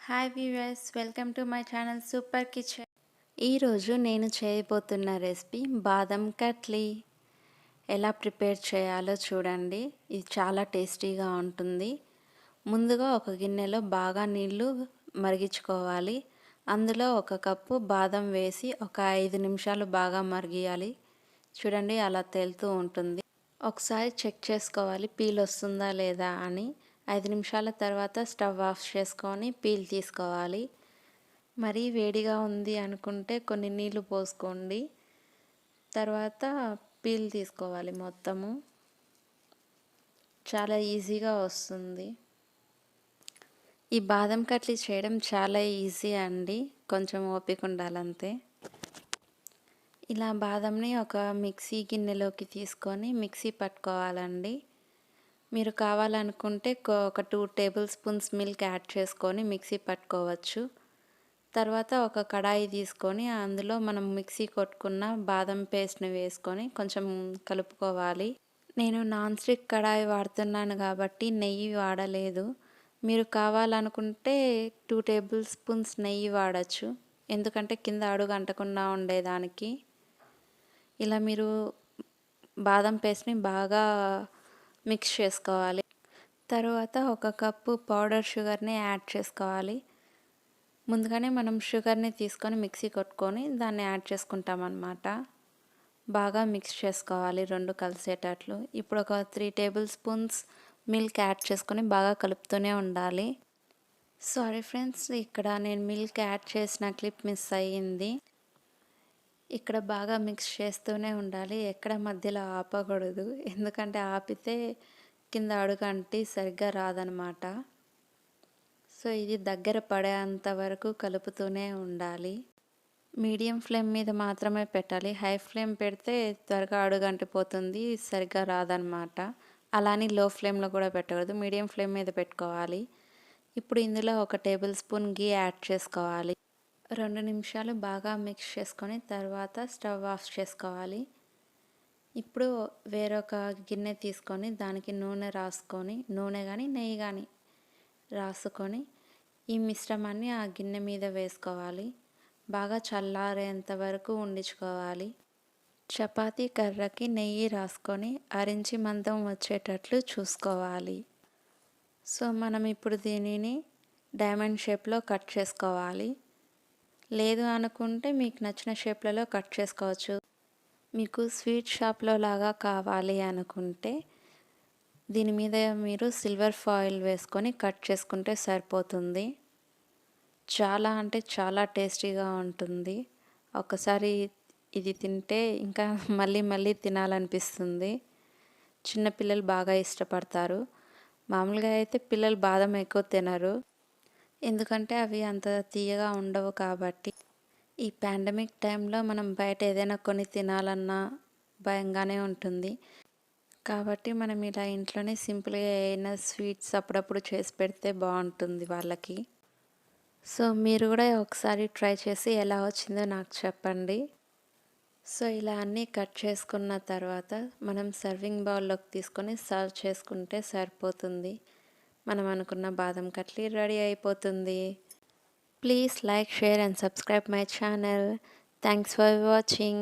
Hi viewers, welcome to my channel super kitchen. ఈరోజు నేను చేయబోతున్న రెసిపీ బాదం కట్లీ. ఎలా ప్రిపేర్ చేయాలో చూడండి. ఇది చాలా టేస్టీగా ఉంటుంది. ముందుగా ఒక గిన్నెలో బాగా నీళ్లు మరిగించుకోవాలి. అందులో ఒక కప్పు బాదం వేసి ఒక 5 నిమిషాలు బాగా మరిగియాలి. చూడండి, అలా తేలుతూ ఉంటుంది. ఒకసారి చెక్ చేసుకోవాలి పీల్ వస్తుందా లేదా అని. 5 నిమిషాల తర్వాత స్టవ్ ఆఫ్ చేసుకొని పీల్ తీసుకోవాలి. మరీ వేడిగా ఉంది అనుకుంటే కొన్ని నీళ్లు పోసుకోండి. తర్వాత పీల్ తీసుకోవాలి మొత్తము. చాలా ఈజీగా వస్తుంది. ఈ బాదం కట్లీ చేయడం చాలా ఈజీ అండి, కొంచెం ఓపిక ఉండాలంతే. ఇలా బాదంని ఒక మిక్సీ గిన్నెలోకి తీసుకొని మిక్సీ పట్టుకోవాలండి. మీరు కావాలనుకుంటే ఒక 2 టేబుల్ స్పూన్స్ మిల్క్ యాడ్ చేసుకొని మిక్సీ పట్టుకోవచ్చు. తర్వాత ఒక కడాయి తీసుకొని అందులో మనం మిక్సీ కొట్టుకున్న బాదం పేస్ట్ని వేసుకొని కొంచెం కలుపుకోవాలి. నేను నాన్ స్టిక్ కడాయి వాడుతున్నాను కాబట్టి నెయ్యి వాడలేదు. మీరు కావాలనుకుంటే 2 టేబుల్ స్పూన్స్ నెయ్యి వాడచ్చు, ఎందుకంటే కింద అడుగు అంటకుండా ఉండేదానికి. ఇలా మీరు బాదం పేస్ట్ని బాగా మిక్స్ చేసుకోవాలి. తర్వాత ఒక కప్పు పౌడర్ షుగర్ని యాడ్ చేసుకోవాలి. ముందుగానే మనం షుగర్ని తీసుకొని మిక్సీ కొట్టుకొని దాన్ని యాడ్ చేసుకుంటాం అన్నమాట. బాగా మిక్స్ చేసుకోవాలి రెండు కలిసేటట్లు. ఇప్పుడు ఒక 3 టేబుల్ స్పూన్స్ మిల్క్ యాడ్ చేసుకొని బాగా కలుపుతూనే ఉండాలి. సారీ ఫ్రెండ్స్, ఇక్కడ నేను మిల్క్ యాడ్ చేసిన క్లిప్ మిస్ అయ్యింది. ఇక్కడ బాగా మిక్స్ చేస్తూనే ఉండాలి, ఎక్కడ మధ్యలో ఆపకూడదు, ఎందుకంటే ఆపితే కింద అడుగంటి సరిగ్గా రాదనమాట. సో ఇది దగ్గర పడేంత వరకు కలుపుతూనే ఉండాలి. మీడియం ఫ్లేమ్ మీద మాత్రమే పెట్టాలి. హై ఫ్లేమ్ పెడితే త్వరగా అడుగంటిపోతుంది, సరిగ్గా రాదనమాట. అలానే లో ఫ్లేమ్లో కూడా పెట్టకూడదు, మీడియం ఫ్లేమ్ మీద పెట్టుకోవాలి. ఇప్పుడు ఇందులో ఒక టేబుల్ స్పూన్ గీ యాడ్ చేసుకోవాలి. 2 నిమిషాలు బాగా మిక్స్ చేసుకొని తర్వాత స్టవ్ ఆఫ్ చేసుకోవాలి. ఇప్పుడు వేరొక గిన్నె తీసుకొని దానికి నూనె రాసుకొని, నూనె కానీ నెయ్యి కానీ రాసుకొని ఈ మిశ్రమాన్ని ఆ గిన్నె మీద వేసుకోవాలి. బాగా చల్లారేంత వరకు ఉండించుకోవాలి. చపాతీ కర్రకి నెయ్యి రాసుకొని అరించి మందం వచ్చేటట్లు చూసుకోవాలి. సో మనం ఇప్పుడు దీనిని డైమండ్ షేప్లో కట్ చేసుకోవాలి. లేదు అనుకుంటే మీకు నచ్చిన షేప్లలో కట్ చేసుకోవచ్చు. మీకు స్వీట్ షాప్లో లాగా కావాలి అనుకుంటే దీని మీద మీరు సిల్వర్ ఫాయిల్ వేసుకొని కట్ చేసుకుంటే సరిపోతుంది. చాలా అంటే చాలా టేస్టీగా ఉంటుంది. ఒకసారి ఇది తింటే ఇంకా మళ్ళీ మళ్ళీ తినాలనిపిస్తుంది. చిన్నపిల్లలు బాగా ఇష్టపడతారు. మామూలుగా అయితే పిల్లలు బాదం ఎక్కువ తినరు, ఎందుకంటే అవి అంత తీయగా ఉండవు కాబట్టి. ఈ పాండమిక్ టైంలో మనం బయట ఏదైనా కొని తినాలన్నా భయంగానే ఉంటుంది. కాబట్టి మనం ఇలా ఇంట్లోనే సింపుల్గా ఏదైనా స్వీట్స్ అప్పుడప్పుడు చేసి పెడితే బాగుంటుంది వాళ్ళకి. సో మీరు కూడా ఒకసారి ట్రై చేసి ఎలా వచ్చిందో నాకు చెప్పండి. సో ఇలా అన్నీ కట్ చేసుకున్న తర్వాత మనం సర్వింగ్ బౌల్లోకి తీసుకొని సర్వ్ చేసుకుంటే సరిపోతుంది. మనం అనుకున్న బాదం కట్లీ రెడీ అయిపోతుంది. Please like, share and subscribe my channel. Thanks for watching.